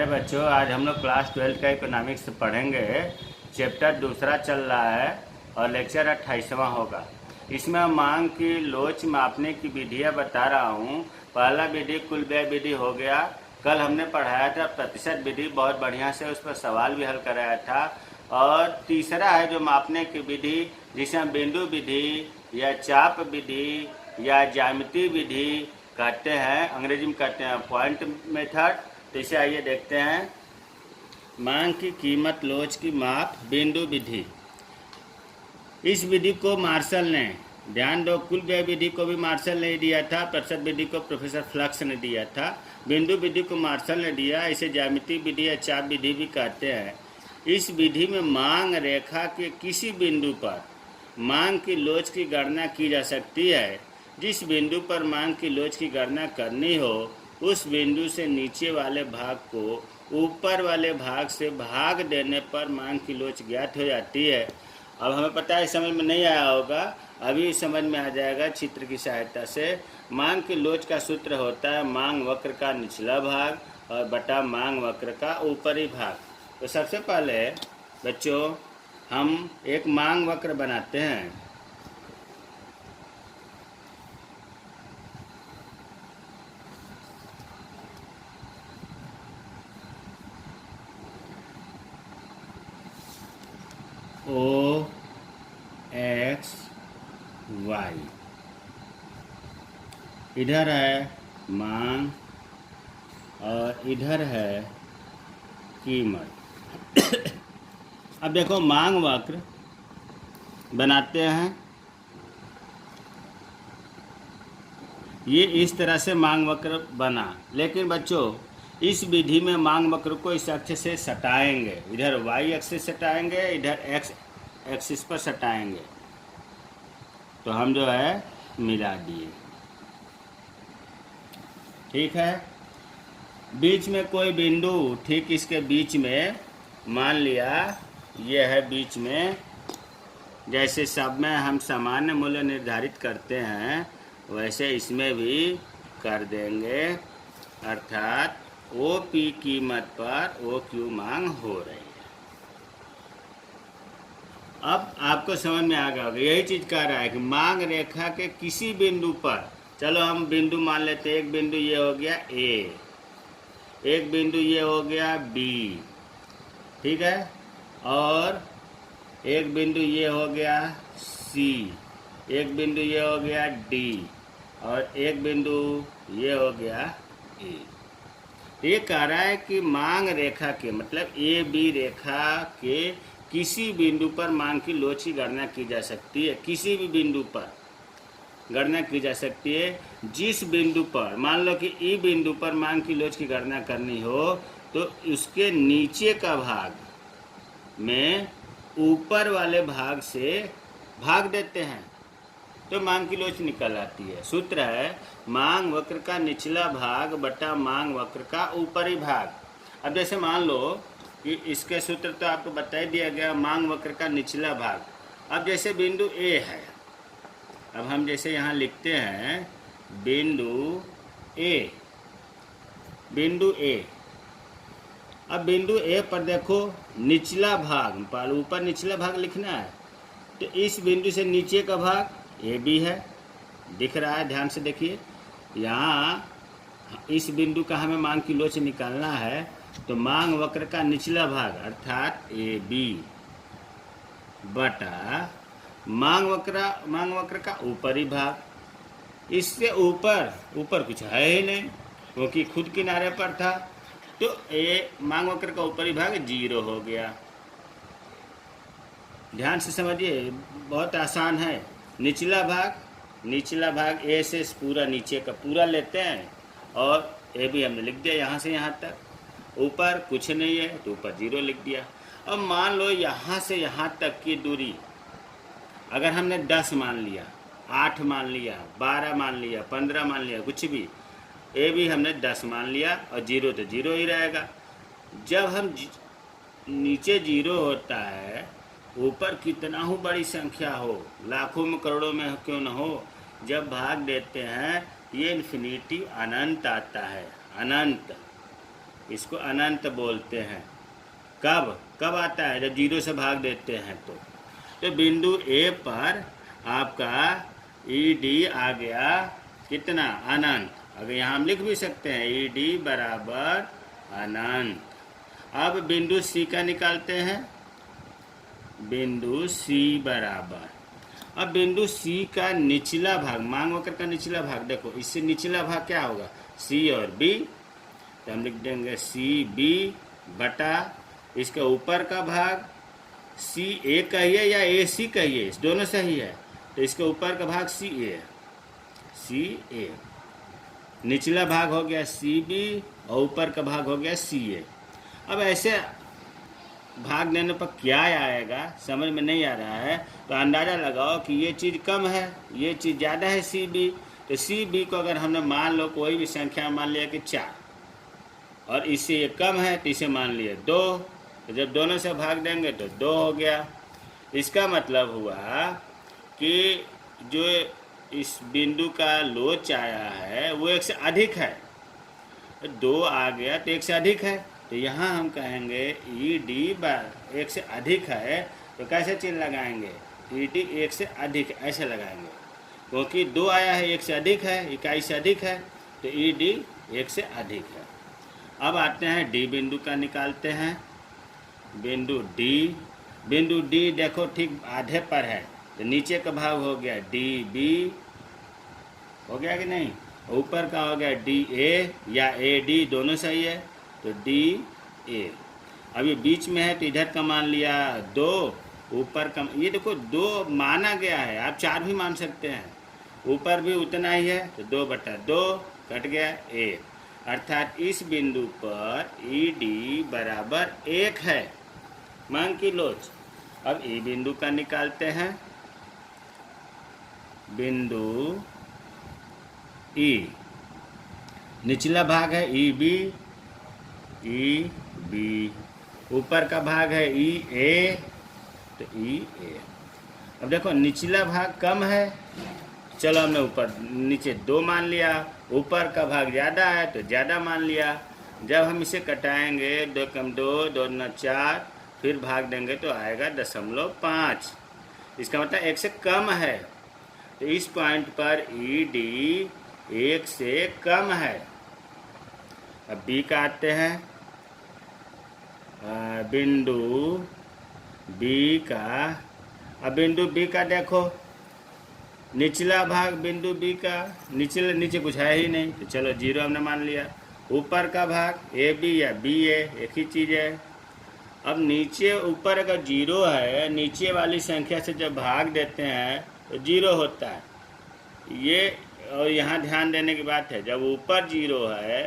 बच्चों, आज हम लोग क्लास 12 का इकोनॉमिक्स पढ़ेंगे। चैप्टर दूसरा चल रहा है और लेक्चर 28वां होगा। इसमें हम मांग की लोच मापने की विधियाँ बता रहा हूँ। पहला विधि कुल व्यय विधि हो गया। कल हमने पढ़ाया था प्रतिशत विधि, बहुत बढ़िया से उस पर सवाल भी हल कराया था। और तीसरा है जो मापने की विधि, जिसे हम बिंदु विधि या चाप विधि या ज्यामिति विधि कहते हैं, अंग्रेजी में कहते हैं पॉइंट मेथड। तो इसे आइए देखते हैं। मांग की कीमत लोच की माप बिंदु विधि। इस विधि को मार्शल ने, ध्यान दो, कुल व्यय विधि को भी मार्शल ने दिया था, प्रतिशत विधि को प्रोफेसर फ्लक्स ने दिया था, बिंदु विधि को मार्शल ने दिया। इसे ज्यामिति विधि या चाप विधि भी कहते हैं। इस विधि में मांग रेखा के किसी बिंदु पर मांग की लोच की गणना की जा सकती है। जिस बिंदु पर मांग की लोच की गणना करनी हो, उस बिंदु से नीचे वाले भाग को ऊपर वाले भाग से भाग देने पर मांग की लोच ज्ञात हो जाती है। अब हमें पता है, समझ में नहीं आया होगा, अभी समझ में आ जाएगा चित्र की सहायता से। मांग की लोच का सूत्र होता है मांग वक्र का निचला भाग और बटा मांग वक्र का ऊपरी भाग। तो सबसे पहले बच्चों हम एक मांग वक्र बनाते हैं। ओ एक्स वाई, इधर है मांग और इधर है कीमत। अब देखो मांग वक्र बनाते हैं। ये इस तरह से मांग वक्र बना, लेकिन बच्चों इस विधि में मांग वक्र को इस अक्ष से सटाएंगे, इधर वाई अक्ष से सटाएंगे, इधर एक्स एक्सिस पर सटाएंगे। तो हम जो है मिला दिए, ठीक है। बीच में कोई बिंदु, ठीक इसके बीच में मान लिया ये है बीच में। जैसे सब में हम सामान्य मूल्य निर्धारित करते हैं, वैसे इसमें भी कर देंगे। अर्थात ओ पी कीमत पर ओ क्यू मांग हो रही है। अब आपको समझ में आ गया होगा, यही चीज़ कह रहा है कि मांग रेखा के किसी बिंदु पर, चलो हम बिंदु मान लेते हैं। एक बिंदु ये हो गया ए, एक बिंदु ये हो गया बी, ठीक है, और एक बिंदु ये हो गया सी, एक बिंदु ये हो गया डी, और एक बिंदु ये हो गया ए। ये कह रहा है कि मांग रेखा के, मतलब ए बी रेखा के किसी बिंदु पर मांग की लोच की गणना की जा सकती है। किसी भी बिंदु पर गणना की जा सकती है। जिस बिंदु पर, मान लो कि ई बिंदु पर मांग की लोच की गणना करनी हो, तो उसके नीचे का भाग में ऊपर वाले भाग से भाग देते हैं तो मांग की लोच निकल आती है। सूत्र है मांग वक्र का निचला भाग बटा मांग वक्र का ऊपरी भाग। अब जैसे मान लो कि इसके सूत्र तो आपको बता ही दिया गया, मांग वक्र का निचला भाग। अब जैसे बिंदु ए है, अब हम जैसे यहाँ लिखते हैं बिंदु ए, बिंदु ए। अब बिंदु ए पर देखो निचला भाग, पर ऊपर निचला भाग लिखना है, तो इस बिंदु से नीचे का भाग ए बी है, दिख रहा है, ध्यान से देखिए। यहाँ इस बिंदु का हमें मांग की लोच निकालना है, तो मांग वक्र का निचला भाग अर्थात ए बी बटा मांग वक्र का ऊपरी भाग। इससे ऊपर कुछ है ही नहीं, क्योंकि खुद किनारे पर था, तो ए मांग वक्र का ऊपरी भाग 0 हो गया। ध्यान से समझिए, बहुत आसान है। निचला भाग ए से पूरा नीचे का पूरा लेते हैं, और ए भी हमने लिख दिया यहाँ से यहाँ तक। ऊपर कुछ नहीं है तो ऊपर 0 लिख दिया। अब मान लो यहाँ से यहाँ तक की दूरी अगर हमने 10 मान लिया, 8 मान लिया, 12 मान लिया, 15 मान लिया, कुछ भी, ए भी हमने 10 मान लिया, और 0 तो 0 ही रहेगा। जब हम नीचे 0 होता है, ऊपर कितना हो बड़ी संख्या हो, लाखों में करोड़ों में क्यों न हो, जब भाग देते हैं ये इन्फिनिटी अनंत आता है, अनंत। इसको अनंत बोलते हैं। कब कब आता है? जब 0 से भाग देते हैं तो बिंदु ए पर आपका ED आ गया कितना? अनंत। अगर यहाँ हम लिख भी सकते हैं ED बराबर अनंत। अब बिंदु C का निकालते हैं। बिंदु C बराबर, अब बिंदु C का निचला भाग, मांग वक्र का निचला भाग, देखो इससे निचला भाग क्या होगा? C और B, तो हम लिख देंगे CB बटा इसका ऊपर का भाग CA कहिए या AC कहिए, इस दोनों सही है, तो इसके ऊपर का भाग CA, निचला भाग हो गया CB और ऊपर का भाग हो गया CA। अब ऐसे भाग देने पर क्या आएगा समझ में नहीं आ रहा है, तो अंदाज़ा लगाओ कि ये चीज़ कम है, ये चीज़ ज़्यादा है CB, तो CB को अगर हमने मान लो कोई भी संख्या मान लिया कि 4 और इससे ये कम है तो इसे मान लिया 2, तो जब दोनों से भाग देंगे तो 2 हो गया। इसका मतलब हुआ कि जो इस बिंदु का लोच आया है वो 1 से अधिक है, 2 आ गया तो 1 से अधिक है, तो यहाँ हम कहेंगे ED 1 से अधिक है, तो कैसे चिन्ह लगाएंगे? ED 1 से अधिक ऐसे लगाएंगे, क्योंकि 2 आया है 1 से अधिक है, इकाई से अधिक है, तो ED 1 से अधिक है। अब आते हैं D बिंदु का निकालते हैं। बिंदु D देखो ठीक आधे पर है, तो नीचे का भाग हो गया DB, हो गया कि नहीं? ऊपर का हो गया DA या AD, दोनों सही है, तो DA। अब ये बीच में है तो इधर का मान लिया 2, ऊपर का ये देखो 2 माना गया है, आप 4 भी मान सकते हैं, ऊपर भी उतना ही है, तो 2/2 कट गया 1, अर्थात इस बिंदु पर ED बराबर 1 है, मांग की लोच। अब E बिंदु का निकालते हैं। बिंदु E, निचला भाग है EB, ऊपर का भाग है EA, तो EA। अब देखो निचला भाग कम है, चलो हमने ऊपर नीचे 2 मान लिया, ऊपर का भाग ज़्यादा है तो ज़्यादा मान लिया। जब हम इसे कटाएंगे 2 कम 2, 2 दूना 4, फिर भाग देंगे तो आएगा 0.5, इसका मतलब 1 से कम है, तो इस पॉइंट पर ED 1 से कम है। अब B का आते हैं। बिंदु B का, अब बिंदु B का देखो निचला भाग बिंदु B का नीचे कुछ है ही नहीं, तो चलो 0 हमने मान लिया। ऊपर का भाग AB या BA एक ही चीज़ है। अब नीचे ऊपर अगर 0 है, नीचे वाली संख्या से जब भाग देते हैं तो 0 होता है ये, और यहाँ ध्यान देने की बात है, जब ऊपर 0 है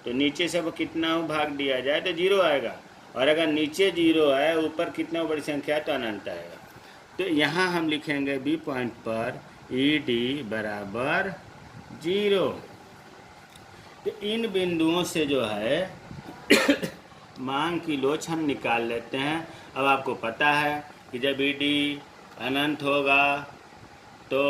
तो नीचे से कितना भाग दिया जाए तो 0 आएगा, और अगर नीचे 0 है ऊपर कितना बड़ी संख्या है तो अनंत आएगा। तो यहाँ हम लिखेंगे B पॉइंट पर ED बराबर 0। तो इन बिंदुओं से जो है मांग की लोच हम निकाल लेते हैं। अब आपको पता है कि जब ED अनंत होगा तो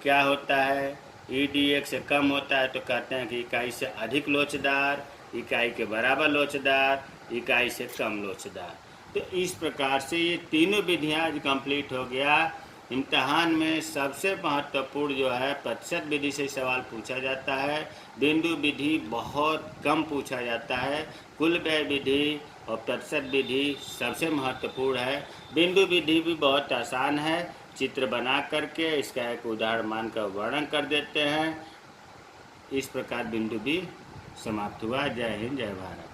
क्या होता है? ED 1 से कम होता है तो कहते हैं कि इकाई से अधिक लोचदार, इकाई के बराबर लोचदार, इकाई से कम लोचदार। तो इस प्रकार से ये तीनों विधियाँ कंप्लीट हो गया। इम्तहान में सबसे महत्वपूर्ण जो है प्रतिशत विधि से सवाल पूछा जाता है, बिंदु विधि बहुत कम पूछा जाता है, कुल व्यय विधि और प्रतिशत विधि सबसे महत्वपूर्ण है। बिंदु विधि भी बहुत आसान है, चित्र बना करके इसका एक उदाहरण मानकर वर्णन कर देते हैं। इस प्रकार बिंदु भी समाप्त हुआ। जय हिंद, जय भारत।